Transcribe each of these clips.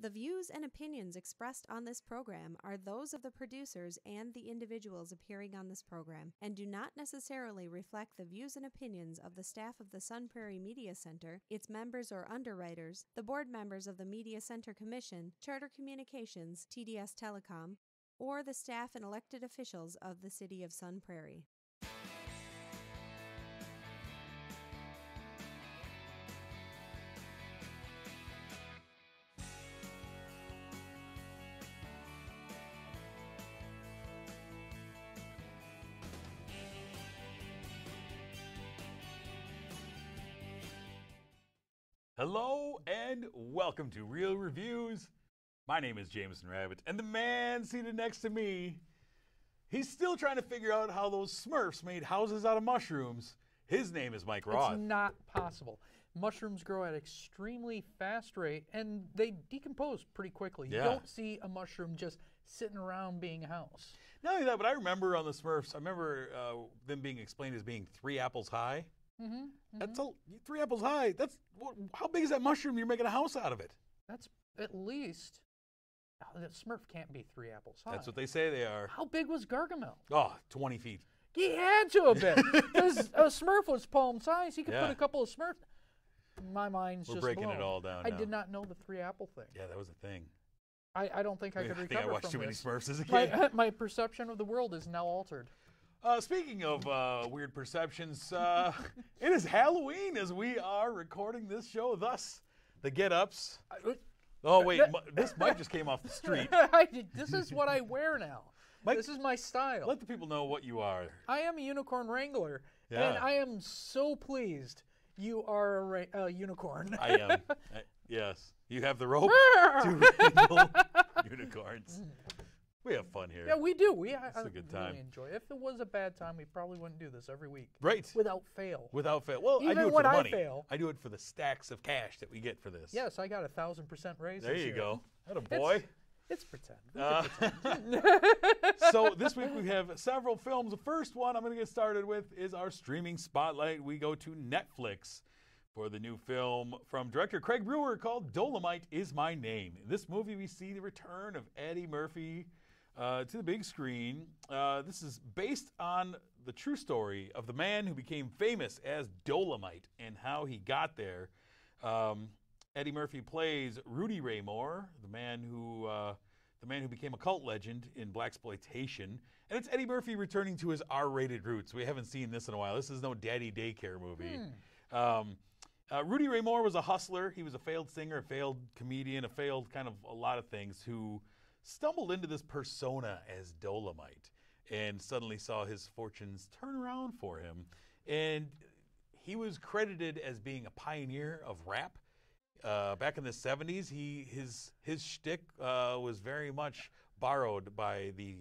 The views and opinions expressed on this program are those of the producers and the individuals appearing on this program and do not necessarily reflect the views and opinions of the staff of the Sun Prairie Media Center, its members or underwriters, the board members of the Media Center Commission, Charter Communications, TDS Telecom, or the staff and elected officials of the City of Sun Prairie. Hello and welcome to Real Reviews. My name is Jamison Rabbit, and the man seated next to me, he's still trying to figure out how those Smurfs made houses out of mushrooms. His name is Mike Roth. It's not possible. Mushrooms grow at an extremely fast rate, and they decompose pretty quickly. Yeah. You don't see a mushroom just sitting around being a house. Not only that, but I remember on the Smurfs, I remember them being explained as being 3 apples high. That's 3 apples high. How big is that mushroom? You're making a house out of it. That's at least... that Smurf can't be 3 apples high. That's what they say they are. How big was Gargamel? Oh, 20 feet. He had to have been. Because a Smurf was palm size. He could put a couple of Smurfs. My mind's just breaking blown. it all down I now. did not know the 3 apple thing. Yeah, that was a thing. I don't think I could recover think I watched from too many this. Smurfs as a kid. My perception of the world is now altered. Speaking of weird perceptions, it is Halloween as we are recording this show. Thus, the get-ups. Oh, wait, this mic just came off the street. This is what I wear now. Mike, this is my style. Let the people know what you are. I am a unicorn wrangler, Yeah. and I am so pleased you are a unicorn. I am. Yes. You have the rope to wrangle unicorns. We have fun here. Yeah, we do. It's a good time. Really enjoy it. If it was a bad time, we probably wouldn't do this every week. Right. Without fail. Without fail. Well, I Even do it for when the I money. fail. I do it for the stacks of cash that we get for this. Yes, I got 1,000% raise There this you year. go. That a boy. It's pretend. We can pretend. So this week we have several films. The first one I'm going to get started with is our streaming spotlight. We go to Netflix for the new film from director Craig Brewer called Dolemite Is My Name. In this movie we see the return of Eddie Murphy to the big screen. This is based on the true story of the man who became famous as Dolemite and how he got there. Eddie Murphy plays Rudy Ray Moore, the man who became a cult legend in blaxploitation, and it's Eddie Murphy returning to his R-rated roots. We haven't seen this in a while. This is no daddy daycare movie. Rudy Ray Moore was a hustler. He was a failed singer, a failed comedian, a failed kind of a lot of things who stumbled into this persona as Dolemite and suddenly saw his fortunes turn around for him. And he was credited as being a pioneer of rap. Back in the 70s, his shtick was very much borrowed by the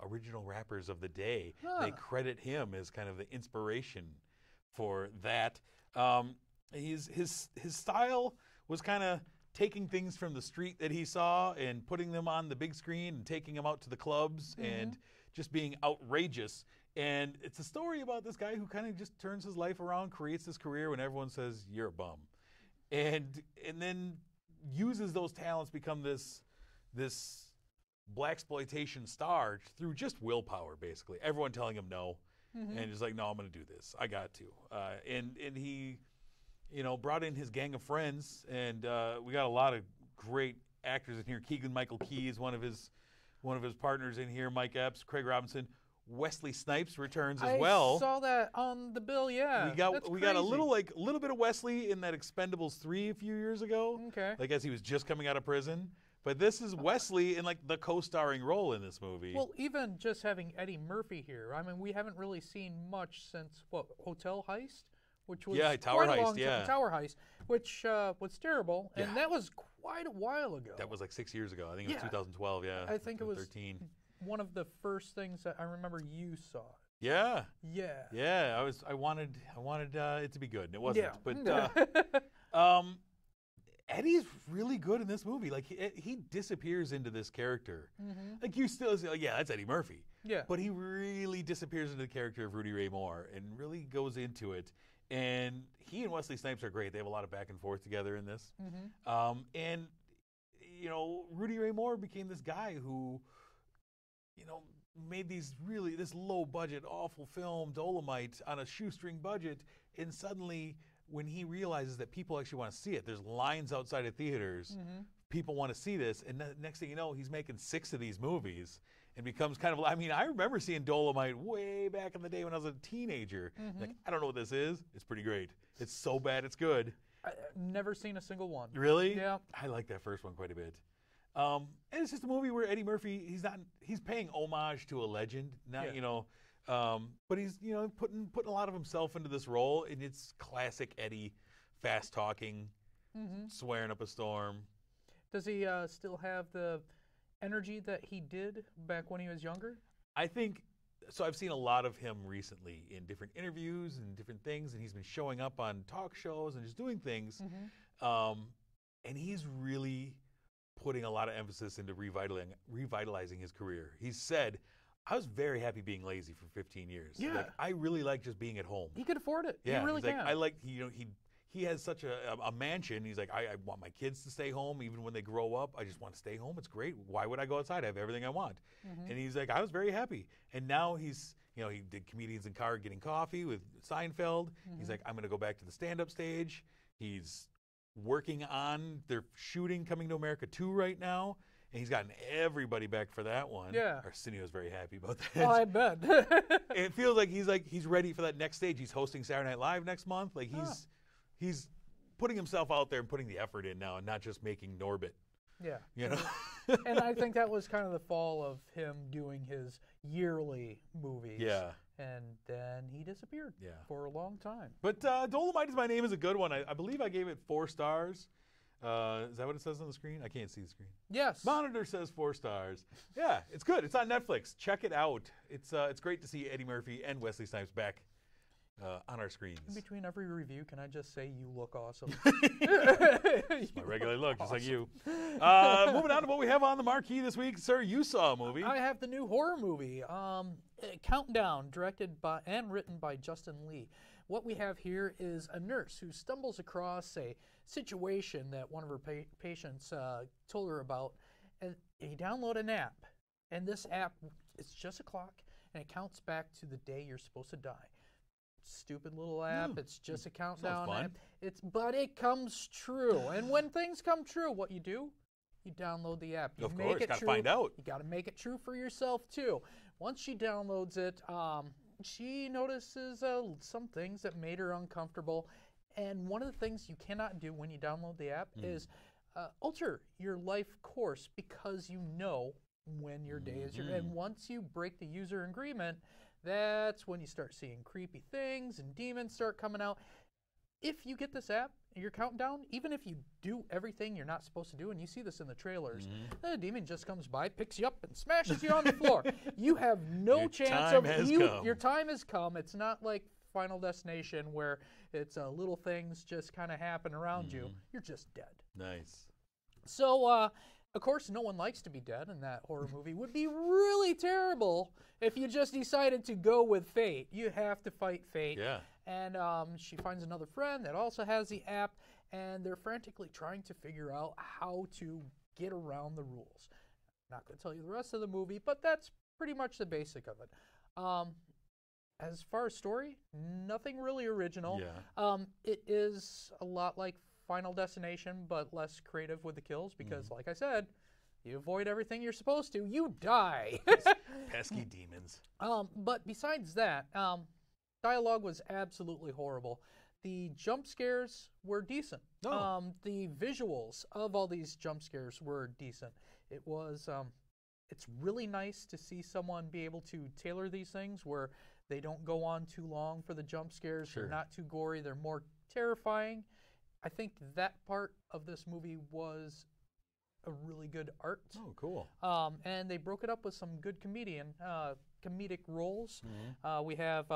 original rappers of the day. They credit him as kind of the inspiration for that. His style was kind of taking things from the street that he saw and putting them on the big screen and taking them out to the clubs and just being outrageous. And it's a story about this guy who kind of just turns his life around, creates this career when everyone says, you're a bum. And then uses those talents, become this blaxploitation star through just willpower, basically. Everyone telling him no. And he's like, no, I'm going to do this. I got to. And he... brought in his gang of friends, and we got a lot of great actors in here. Keegan-Michael Key is one of his partners in here. Mike Epps, Craig Robinson, Wesley Snipes returns as well. I saw that on the bill. Yeah, we got a little bit of Wesley in that Expendables 3 a few years ago. Okay, like as he was just coming out of prison. But this is Wesley in like the co-starring role in this movie. Well, even just having Eddie Murphy here, I mean, we haven't really seen much since Hotel Heist. Which was Tower quite a Heist, long time, Tower Heist, which was terrible, and that was quite a while ago. That was like 6 years ago. I think it was 2012. Yeah, I think it was 13. One of the first things that I remember you saw. Yeah. Yeah. Yeah. I wanted it to be good, and it wasn't. Yeah. But Eddie's really good in this movie. Like he disappears into this character. Like you still say, yeah, that's Eddie Murphy. Yeah. But he really disappears into the character of Rudy Ray Moore and really goes into it. And he and Wesley Snipes are great. They have a lot of back and forth together in this. And Rudy Ray Moore became this guy who, made this low budget, awful film, Dolemite, on a shoestring budget, and suddenly when he realizes that people actually want to see it, there's lines outside of theaters, people want to see this, and next thing you know, he's making 6 of these movies, and becomes kind of, I remember seeing Dolemite way back in the day when I was a teenager. Like, I don't know what this is. It's pretty great. It's so bad it's good. I've never seen a single one. Really? Yeah. I like that first one quite a bit. And it's just a movie where Eddie Murphy, he's paying homage to a legend, but he's, putting a lot of himself into this role, and it's classic Eddie, fast talking, swearing up a storm. Does he still have the energy that he did back when he was younger? I think so. I've seen a lot of him recently in different interviews and different things, and he's been showing up on talk shows and just doing things. And he's really putting a lot of emphasis into revitalizing his career. He said, I was very happy being lazy for 15 years. Yeah. Like, I really like just being at home. He could afford it. Yeah, He really can. He has such a mansion. He's like, I want my kids to stay home even when they grow up. I just want to stay home. It's great. Why would I go outside? I have everything I want. And he's like, I was very happy. And now he's, he did Comedians in Car Getting Coffee with Seinfeld. He's like, I'm going to go back to the stand-up stage. He's working on, they're shooting Coming to America 2 right now. And he's gotten everybody back for that one. Yeah. Arsenio's very happy about that. Oh, I bet. It feels like he's ready for that next stage. He's hosting Saturday Night Live next month. Like he's putting himself out there and putting the effort in now, and not just making Norbit. Yeah. And I think that was kind of the fall of him doing his yearly movies. Yeah. And then he disappeared for a long time. But Dolemite Is My Name is a good one. I believe I gave it 4 stars. Is that what it says on the screen? I can't see the screen. Yes. Monitor says 4 stars. Yeah, it's good. It's on Netflix. Check it out. It's great to see Eddie Murphy and Wesley Snipes back on our screens. In between every review, can I just say you look awesome? It's my regular look, just like you. Moving on to what we have on the marquee this week. Sir, you saw a movie. I have the new horror movie, Countdown, directed by and written by Justin Lee. What we have here is a nurse who stumbles across a situation that one of her patients told her about, and he downloaded an app. And this app, it's just a clock, and it counts back to the day you're supposed to die. Stupid little app. It's just a countdown app. But it comes true. And when things come true, what you do? You download the app. You of make course, it gotta true. find out. You got to make it true for yourself too. Once she downloads it, she notices some things that made her uncomfortable. And one of the things you cannot do when you download the app is alter your life course, because you know when your day is. And once you break the user agreement, that's when you start seeing creepy things and demons start coming out. If you get this app, you're counting down, even if you do everything you're not supposed to do, and you see this in the trailers, the demon just comes by, picks you up, and smashes you on the floor. You have no chance of your time has come. It's not like Final Destination where it's little things just kind of happen around you. You're just dead. Nice. So, of course, no one likes to be dead, and that horror movie would be really terrible if you just decided to go with fate. You have to fight fate. Yeah. And she finds another friend that also has the app, and they're frantically trying to figure out how to get around the rules. Not going to tell you the rest of the movie, but that's pretty much the basic of it. As far as story, nothing really original. Yeah. It is a lot like Final Destination, but less creative with the kills because, like I said, you avoid everything you're supposed to, you die. Pesky demons. But besides that, dialogue was absolutely horrible. The jump scares were decent. The visuals of all these jump scares were decent. It was, it's really nice to see someone be able to tailor these things where they don't go on too long for the jump scares. They're not too gory. They're more terrifying. I think that part of this movie was a really good art. Oh, cool. And they broke it up with some good comedic roles. We have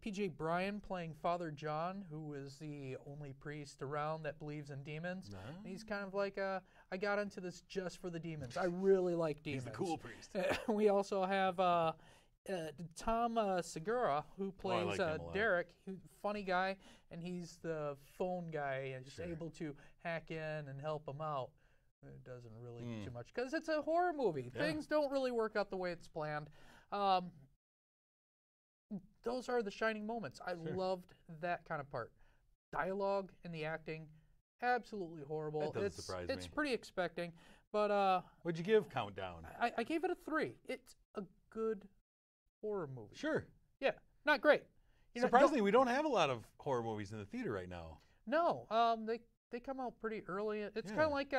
P.J. Bryan playing Father John, who is the only priest around that believes in demons. He's kind of like, I got into this just for the demons. I really like demons. He's the cool priest. We also have Tom Segura, who plays Derek, funny guy, and he's the phone guy and just able to hack in and help him out. It doesn't really do too much because it's a horror movie. Yeah. Things don't really work out the way it's planned. Those are the shining moments. I loved that kind of part. Dialogue and the acting, absolutely horrible. That doesn't surprise me. It's pretty expecting, but What'd you give Countdown? I gave it a 3. It's a good horror movie. Sure. Yeah, not great. Surprisingly, we don't have a lot of horror movies in the theater right now. No, they come out pretty early. It's kind of like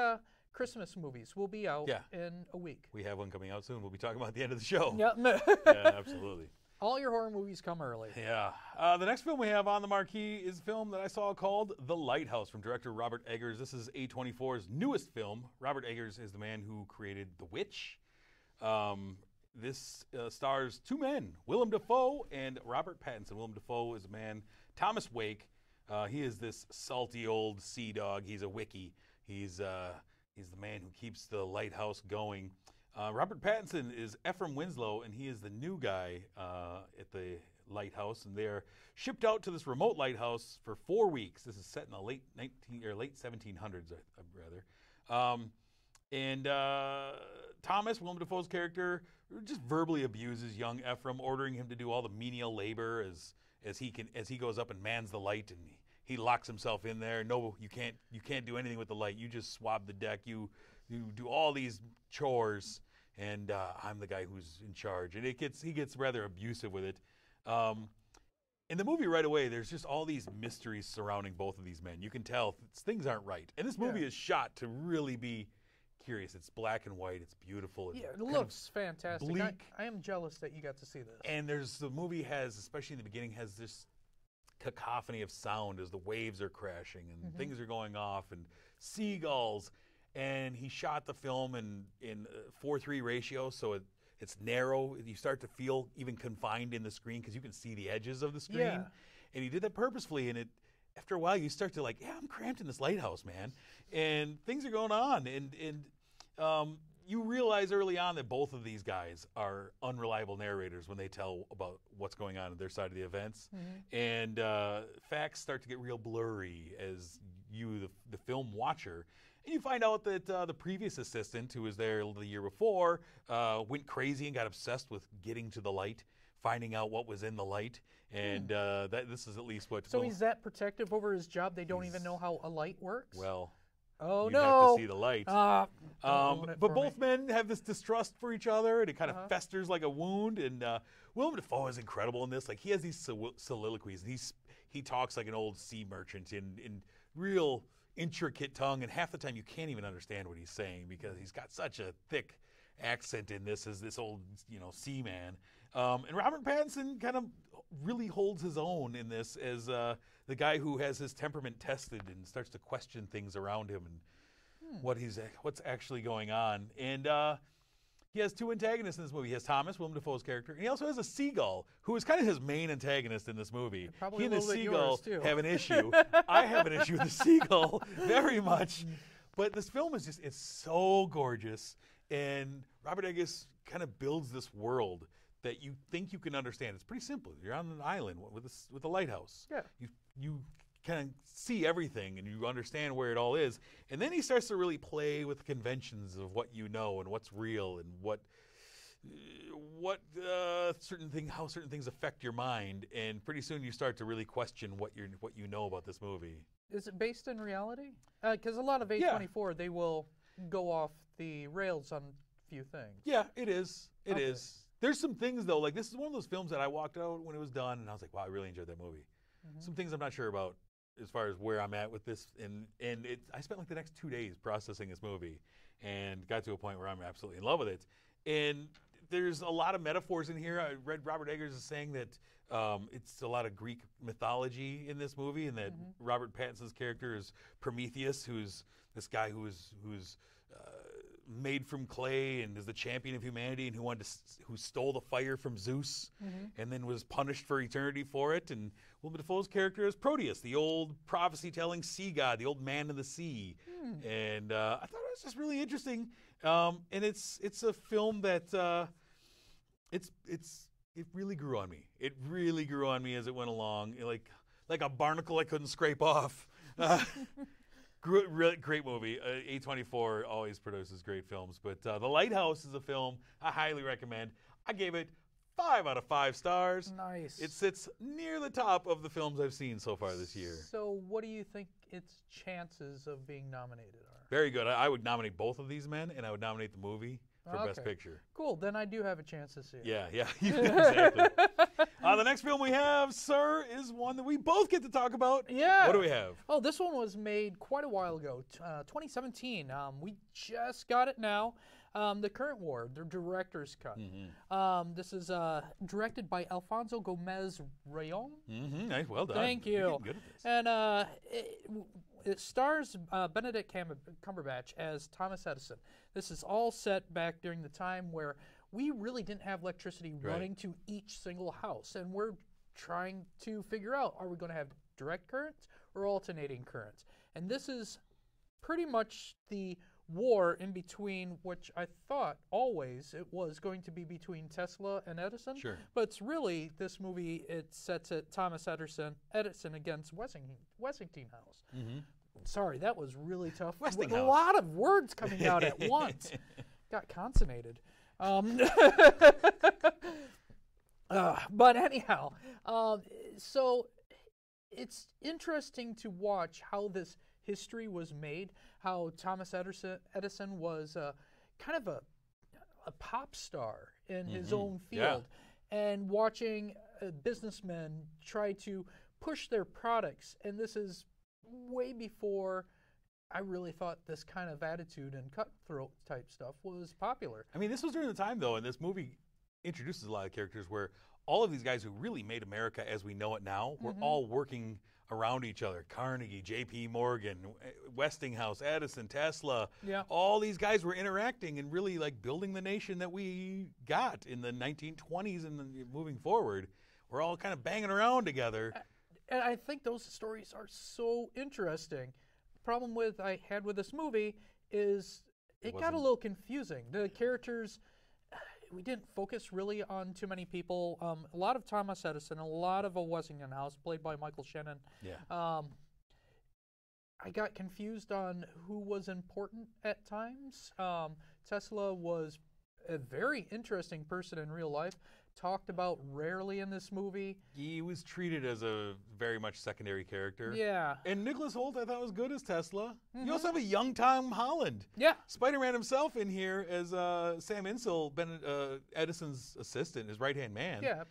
Christmas movies. Will be out in a week. We have one coming out soon. We'll be talking about at the end of the show. Yeah, Yeah, absolutely. All your horror movies come early. Yeah. The next film we have on the marquee is a film that I saw called The Lighthouse from director Robert Eggers. This is A24's newest film. Robert Eggers is the man who created The Witch. This stars two men, Willem Dafoe and Robert Pattinson. Willem Dafoe is a man, Thomas Wake. He is this salty old sea dog. He's a wickie. He's the man who keeps the lighthouse going. Robert Pattinson is Ephraim Winslow, and he is the new guy at the lighthouse. And they're shipped out to this remote lighthouse for 4 weeks. This is set in the late 1700s, rather. Thomas, Willem Dafoe's character, just verbally abuses young Ephraim, ordering him to do all the menial labor as he goes up and mans the light, and he locks himself in there. No, you can't do anything with the light. You just swab the deck. You do all these chores, and I'm the guy who's in charge. And he gets rather abusive with it. In the movie right away, there's just all these mysteries surrounding both of these men. You can tell things aren't right. And this movie is shot to really be curious. It's black and white. It's beautiful. It's it looks fantastic. bleak. I am jealous that you got to see this. And the movie has, especially in the beginning, has this cacophony of sound as the waves are crashing and things are going off and seagulls. And he shot the film in 4:3 ratio, so it's narrow. You start to feel even confined in the screen because you can see the edges of the screen. Yeah. And he did that purposefully, and after a while you start to I'm cramped in this lighthouse, man. And things are going on. And you realize early on that both of these guys are unreliable narrators when they tell about what's going on their side of the events. And facts start to get real blurry as you, the film watcher. And you find out that the previous assistant, who was there the year before, went crazy and got obsessed with getting to the light, finding out what was in the light. And this is at least what... So he's that protective over his job, they don't even know how a light works? Well... Oh, you have to see the light. But both men have this distrust for each other, and it kind of festers like a wound. And Willem Dafoe is incredible in this. Like, he has these soliloquies, and he talks like an old sea merchant in real intricate tongue, and half the time you can't even understand what he's saying because he's got such a thick accent in this as this old seaman. And Robert Pattinson kind of really holds his own in this as the guy who has his temperament tested and starts to question things around him and what's actually going on. And he has two antagonists in this movie. He has Thomas, Willem Dafoe's character, and he also has a seagull, who is kind of his main antagonist in this movie. Probably he and a the little bit seagull yours, too. have an issue. I have an issue with the seagull very much. But this film is it's so gorgeous, and Robert Eggers kind of builds this world that you think you can understand. It's pretty simple. You're on an island with a lighthouse. Yeah. You kind of see everything and you understand where it all is. And then he starts to really play with the conventions of what you know and what's real and how certain things affect your mind. And pretty soon you start to really question what you know about this movie. Is it based in reality? Because a lot of A24, they will go off the rails on a few things. Yeah, it is. It Okay. is. There's some things, though, like this is one of those films that I walked out when it was done, and I was like, wow, I really enjoyed that movie. Some things I'm not sure about as far as where I'm at with this, and I spent like the next 2 days processing this movie and got to a point where I'm absolutely in love with it. And there's a lot of metaphors in here. I read Robert Eggers is saying that it's a lot of Greek mythology in this movie, and that Robert Pattinson's character is Prometheus, who's this guy who's made from clay and is the champion of humanity, and who stole the fire from Zeus and then was punished for eternity for it. And Willem Dafoe's character is Proteus, the old prophecy-telling sea god, the old man of the sea. And I thought it was just really interesting. And it's a film that it really grew on me. It really grew on me as it went along, like a barnacle I couldn't scrape off. Great movie. A24 always produces great films. But The Lighthouse is a film I highly recommend. I gave it 5 out of 5 stars. Nice. It sits near the top of the films I've seen so far this year. So what do you think its chances of being nominated are? Very good. I would nominate both of these men, and I would nominate the movie for Best Picture. Cool. Then I do have a chance to see it. Yeah, exactly. The next film we have, sir, is one that we both get to talk about. Yeah. What do we have? Oh, this one was made quite a while ago, 2017. We just got it now. The Current War, the director's cut. This is directed by Alfonso Gomez Reyon. Nice, well done. Thank You're you. getting good at this. And it stars Benedict Cumberbatch as Thomas Edison. This is all set back during the time where we really didn't have electricity running to each single house. And we're trying to figure out, are we going to have direct currents or alternating currents? And this is pretty much the war in between, which I thought always it was going to be between Tesla and Edison. Sure. But it's really, this movie, it sets it Thomas Edison against Westinghouse. Sorry, that was really tough. Westinghouse. A lot of words coming out at once. Got consonnated. But anyhow, so it's interesting to watch how this history was made, how Thomas Edison was kind of a pop star in his own field, and watching businessmen try to push their products. And this is way before I really thought this kind of attitude and cutthroat type stuff was popular. I mean, this was during the time, though, and this movie introduces a lot of characters where all of these guys who really made America as we know it now were all working around each other. Carnegie, J.P. Morgan, Westinghouse, Edison, Tesla. Yeah. All these guys were interacting and really like building the nation that we got in the 1920s and moving forward. We're all kind of banging around together. And I think those stories are so interesting. The problem I had with this movie is it got a little confusing. The characters, we didn't focus really on too many people. A lot of Thomas Edison, a lot of Westinghouse, played by Michael Shannon. Yeah. I got confused on who was important at times. Tesla was a very interesting person in real life, talked about rarely in this movie. He was treated as a very much secondary character. Yeah. And Nicholas Hoult, I thought, was good as Tesla. You also have a young Tom Holland. Yeah. Spider-Man himself in here as Sam Insel, Edison's assistant, his right-hand man. Yeah,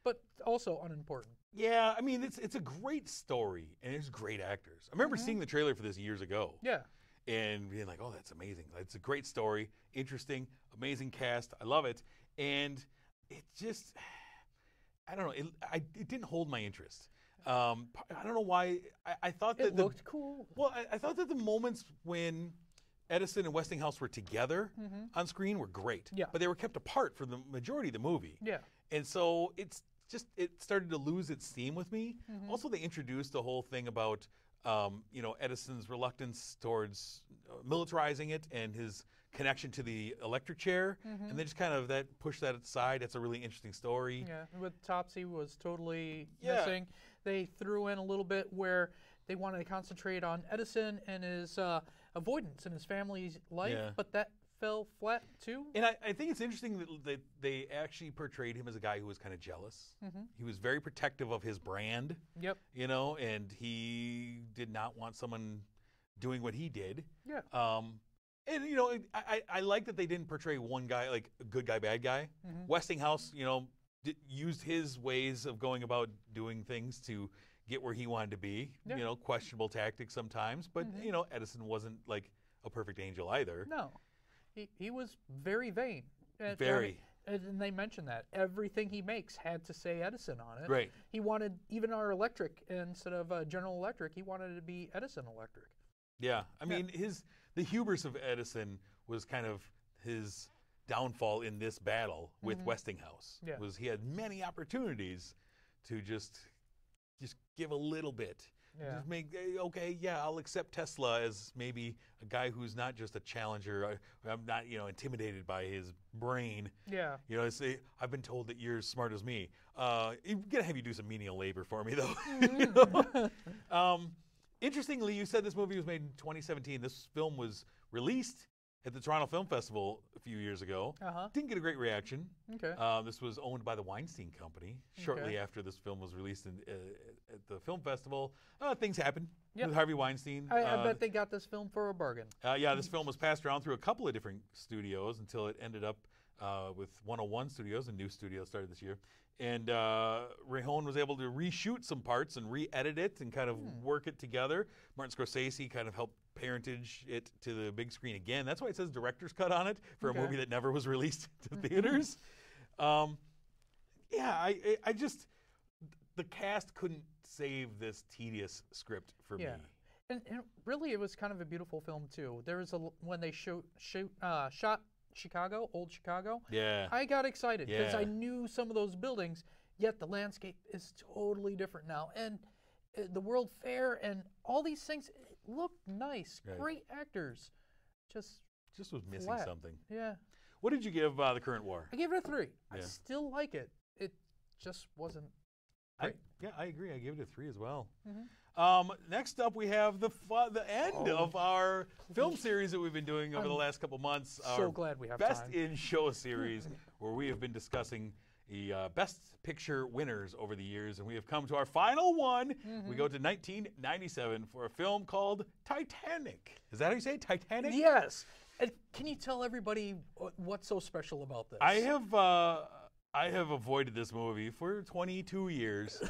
but also unimportant. Yeah, I mean, it's a great story, and there's great actors. I remember seeing the trailer for this years ago. Yeah. And being like, oh, that's amazing. It's a great story, interesting, amazing cast. I love it. And it just, I don't know, it didn't hold my interest. I don't know why. I thought that it looked cool. Well, I thought that the moments when Edison and Westinghouse were together on screen were great. Yeah. But they were kept apart for the majority of the movie. Yeah. And so it started to lose its steam with me. Also, they introduced the whole thing about Edison's reluctance towards militarizing it and his connection to the electric chair, and they just kind of pushed that aside. That's a really interesting story. Yeah, with Topsy was totally missing. They threw in a little bit where they wanted to concentrate on Edison and his avoidance in his family's life, but that fell flat too. And I think it's interesting that they actually portrayed him as a guy who was kind of jealous. He was very protective of his brand. Yep. And he did not want someone doing what he did. Yeah. And I like that they didn't portray one guy like a good guy, bad guy. Westinghouse, used his ways of going about doing things to get where he wanted to be. Yeah. Questionable tactics sometimes, but Edison wasn't like a perfect angel either. No, he was very vain. Very. And they mentioned that everything he makes had to say Edison on it. Right. He wanted even our electric instead of General Electric. He wanted it to be Edison Electric. Yeah, I mean the hubris of Edison was kind of his downfall in this battle with Westinghouse. Yeah. Was he had many opportunities to just give a little bit. Yeah. Just make I'll accept Tesla as maybe a guy who's not just a challenger. I'm not intimidated by his brain. Yeah. Say I've been told that you're as smart as me. I'm gonna have you do some menial labor for me though. Interestingly, you said this movie was made in 2017. This film was released at the Toronto Film Festival a few years ago. Didn't get a great reaction. Okay. This was owned by the Weinstein Company. Shortly after this film was released at the film festival, things happened with Harvey Weinstein. I bet they got this film for a bargain. Yeah, this film was passed around through a couple of different studios until it ended up with 101 Studios, a new studio started this year. And Rehon was able to reshoot some parts and re-edit it and kind of work it together. Martin Scorsese kind of helped parentage it to the big screen again. That's why it says director's cut on it for a movie that never was released to theaters. I just, the cast couldn't save this tedious script for me. And really, it was kind of a beautiful film too. There was when they shot Chicago, old Chicago. Yeah. I got excited because I knew some of those buildings, yet the landscape is totally different now. And the World Fair and all these things look nice. Right. Great actors. Just was missing flat. something. Yeah. What did you give The Current War? I gave it a 3. I Yeah. still like it. It just wasn't great. I agree. I gave it a 3 as well. Next up, we have the end of our film series that we've been doing over the last couple months. So glad we have Best time. in Show series, where we have been discussing the Best Picture winners over the years, and we have come to our final one. We go to 1997 for a film called Titanic. Is that how you say it? Titanic? Yes. And can you tell everybody what's so special about this? I have avoided this movie for 22 years.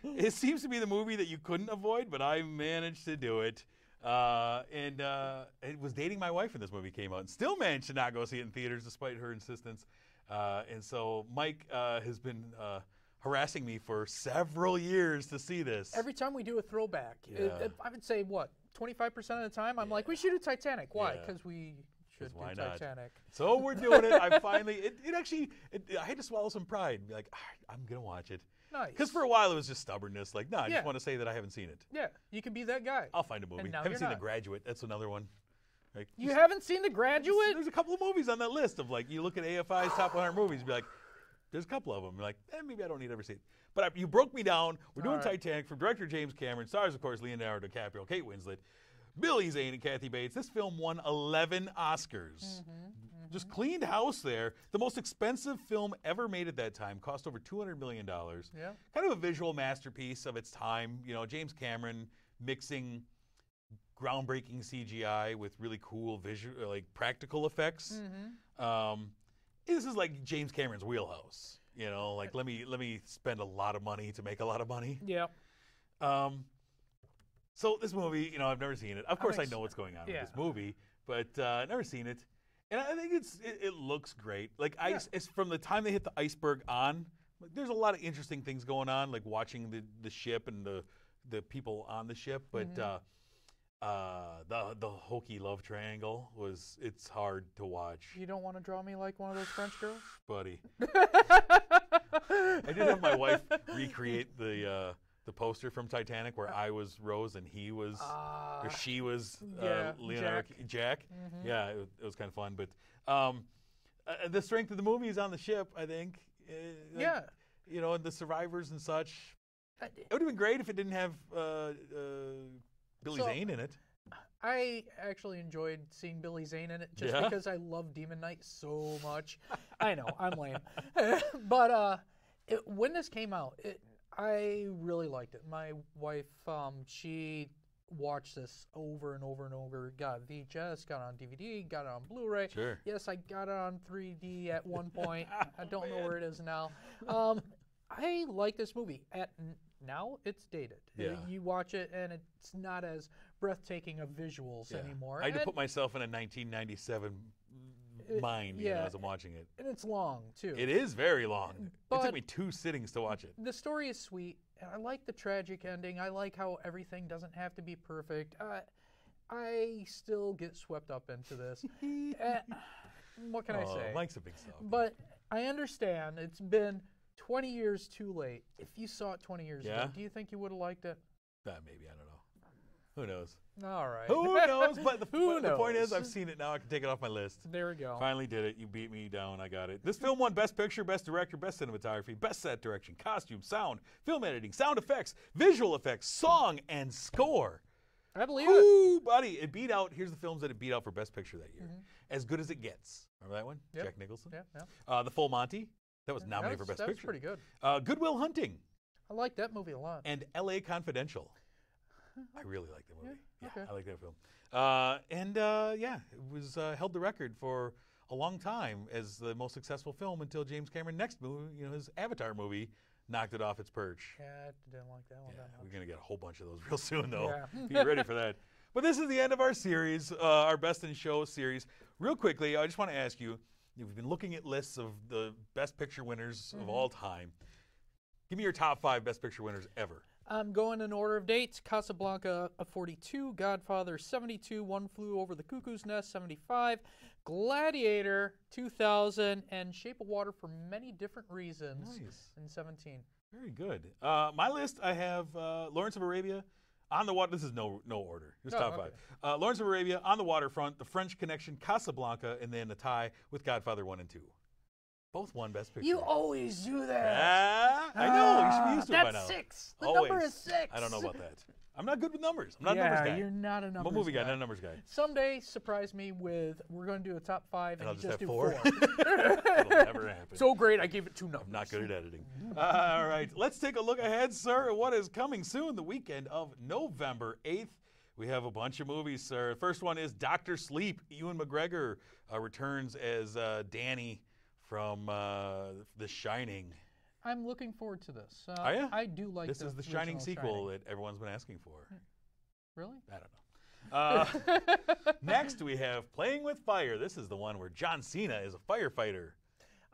It seems to be the movie that you couldn't avoid, but I managed to do it. And it was dating my wife when this movie came out, and still managed to not go see it in theaters despite her insistence. And so Mike has been harassing me for several years to see this. Every time we do a throwback, I would say, 25% of the time, I'm like, we should do Titanic. Why? Because we should do Titanic. So we're doing it. I finally, I had to swallow some pride. Be like, all right, I'm going to watch it. Nice. Because for a while it was just stubbornness. Like, no, I just want to say that I haven't seen it. Yeah, you can be that guy. I'll find a movie. And now I haven't you're seen not. The Graduate. That's another one. Like, You haven't seen The Graduate? There's a couple of movies on that list of like, you look at AFI's top 100 movies, be like, there's a couple of them. You're like, maybe I don't need to ever see it. But you broke me down. We're doing Titanic from director James Cameron. Stars, of course, Leonardo DiCaprio, Kate Winslet, Billy Zane, and Kathy Bates. This film won 11 Oscars. Just cleaned house there. The most expensive film ever made at that time. Cost over $200 million. Yeah. Kind of a visual masterpiece of its time. You know, James Cameron mixing groundbreaking CGI with really cool visual, like practical effects. This is like James Cameron's wheelhouse. You know, like let me spend a lot of money to make a lot of money. Yeah. So this movie, you know, I've never seen it. Of course, I know what's going on with this movie, but I've never seen it. And I think it looks great. Like it's from the time they hit the iceberg on, like, there's a lot of interesting things going on, like watching the ship and the people on the ship. But the hokey love triangle it's hard to watch. You don't want to draw me like one of those French girls? Buddy. I did have my wife recreate the poster from Titanic where I was Rose and he was, or she was Leonardo Jack. Yeah, it was kind of fun. But the strength of the movie is on the ship, I think. You know, and the survivors and such. It would have been great if it didn't have Billy Zane in it. I actually enjoyed seeing Billy Zane in it just because I love Demon Knight so much. I know, I'm lame. But when this came out, I really liked it. My wife, she watched this over and over and over. Got VHS, got it on DVD, got it on Blu-ray. Sure. Yes, I got it on 3D at one point. I don't know where it is now. I like this movie. Now it's dated. Yeah. You watch it and it's not as breathtaking of visuals anymore. I had to put myself in a 1997 mind as I'm watching it. And it's long, too. It is very long. But it took me 2 sittings to watch it. The story is sweet, and I like the tragic ending. I like how everything doesn't have to be perfect. I still get swept up into this. What can I say? Mike's a big softy. But I understand it's been 20 years too late. If you saw it 20 years ago, do you think you would have liked it? Maybe, I don't know. Who knows? All right. Who knows? But the point is, knows? I've seen it now. I can take it off my list. There we go. Finally did it. You beat me down. I got it. This film won Best Picture, Best Director, Best Cinematography, Best Set Direction, Costume, Sound, Film Editing, Sound Effects, Visual Effects, Song, and Score. I believe it. Ooh, buddy. It beat out, here's the films that it beat out for Best Picture that year. As Good as It Gets. Remember that one? Yep. Jack Nicholson? Yeah. The Full Monty. That was nominated for Best Picture. That was pretty good. Good Will Hunting. I like that movie a lot. And L.A. Confidential. I really like that movie. Yeah, okay. I like that film. It was held the record for a long time as the most successful film until James Cameron next movie, his Avatar movie, knocked it off its perch. Yeah, I didn't like that one that much. We're going to get a whole bunch of those real soon, though. Yeah. Be ready for that. But this is the end of our series, our Best in Show series. Real quickly, I just want to ask you, you've been looking at lists of the Best Picture winners of all time. Give me your top 5 Best Picture winners ever. I'm going in order of dates. Casablanca, 42. Godfather, 72. One Flew Over the Cuckoo's Nest, 75. Gladiator, 2000. And Shape of Water for many different reasons in 17. Very good. My list, I have Lawrence of Arabia, On the Water. This is no order. Just top 5. Lawrence of Arabia, On the Waterfront, The French Connection, Casablanca, and then a tie with Godfather 1 and 2. Both won Best Picture. You always do that. I know. You should be used to it by now. That's 6. The Always. number is 6. I don't know about that. I'm not good with numbers. I'm not a numbers guy. You're not a numbers guy. I'm a movie guy, not a numbers guy. Someday, surprise me with, we're going to do a top 5, and I'll you just have do 4. 4. It'll never happen. So great, I gave it 2 numbers. I'm not good at editing. All right, let's take a look ahead, sir, at what is coming soon, the weekend of November 8th. We have a bunch of movies, sir. First one is Dr. Sleep. Ewan McGregor returns as Danny from The Shining. I'm looking forward to this. Are you? I do like this is the Shining sequel that everyone's been asking for. Really? I don't know. Next, we have Playing with Fire. This is the one where John Cena is a firefighter.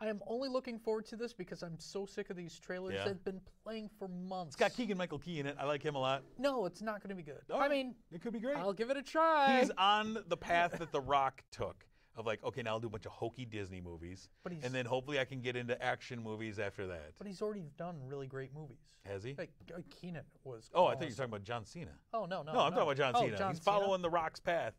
I am only looking forward to this because I'm so sick of these trailers that have been playing for months. It's got Keegan-Michael Key in it. I like him a lot. No, it's not going to be good. Oh, I mean, it could be great. I'll give it a try. He's on the path that The Rock took. Of like, okay, now I'll do a bunch of hokey Disney movies, and then hopefully I can get into action movies after that. But he's already done really great movies. Has he? Like Keenan was. Oh, I thought you were talking about John Cena. Oh no, I'm talking about John Cena. He's following The Rock's path.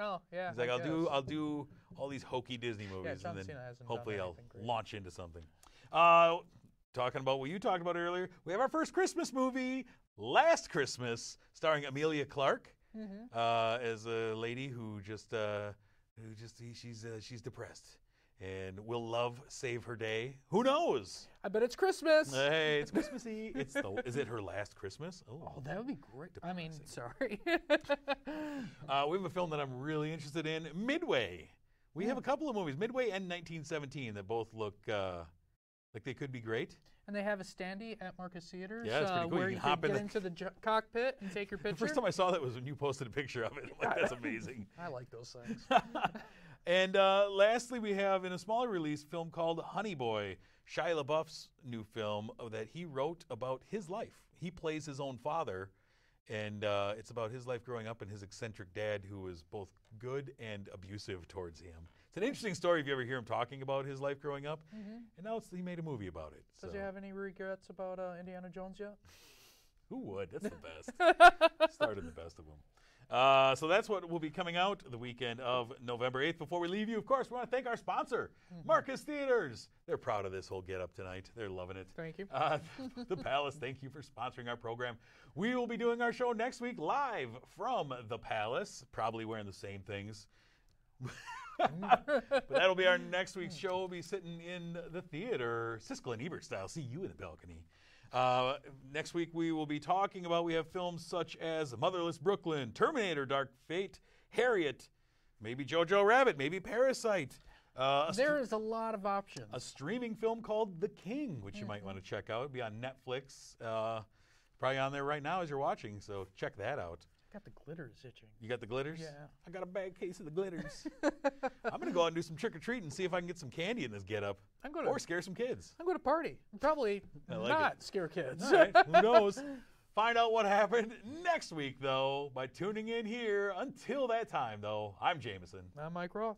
Oh yeah. He's like, I'll do all these hokey Disney movies, and then hopefully I'll launch into something. Talking about what you talked about earlier, we have our first Christmas movie, Last Christmas, starring Emilia Clarke as a lady who she's depressed, and will love save her day. Who knows? I bet it's Christmas. Hey, it's Christmassy. Is it her last Christmas? Oh, that would be great. Depressing. I mean, sorry. We have a film that I'm really interested in, Midway. We have a couple of movies, Midway and 1917, that both look like they could be great. And they have a standee at Marcus Theaters. Yeah, it's pretty cool. Where you you can hop get into the cockpit and take your picture. The first time I saw that was when you posted a picture of it. I'm like, that's amazing. I like those things. And lastly, we have in a smaller release film called Honey Boy, Shia LaBeouf's new film that he wrote about his life. He plays his own father, and it's about his life growing up and his eccentric dad who was both good and abusive towards him. It's an interesting story if you ever hear him talking about his life growing up, and now he made a movie about it. Does he have any regrets about Indiana Jones yet? Who would? That's the best. Started the best of them. So that's what will be coming out the weekend of November 8th. Before we leave you, of course, we want to thank our sponsor, Marcus Theaters. They're proud of this whole get-up tonight. They're loving it. Thank you. The Palace, thank you for sponsoring our program. We will be doing our show next week live from the Palace, probably wearing the same things. But that'll be our next week's show. We'll be sitting in the theater, Siskel and Ebert style. See you in the balcony. Next week we will be talking about, we have films such as Motherless Brooklyn, Terminator, Dark Fate, Harriet, maybe Jojo Rabbit, maybe Parasite. There is a lot of options. A streaming film called The King, which you might want to check out. It'll be on Netflix. Probably on there right now as you're watching, so check that out. Got the glitters itching. You got the glitters? Yeah. I got a bad case of the glitters. I'm going to go out and do some trick-or-treat and see if I can get some candy in this get-up. Or scare some kids. I'm going to party. Probably not scare kids. All right, who knows? Find out what happened next week, though, by tuning in here. Until that time, though, I'm Jamison. I'm Mike Roth.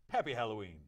Happy Halloween.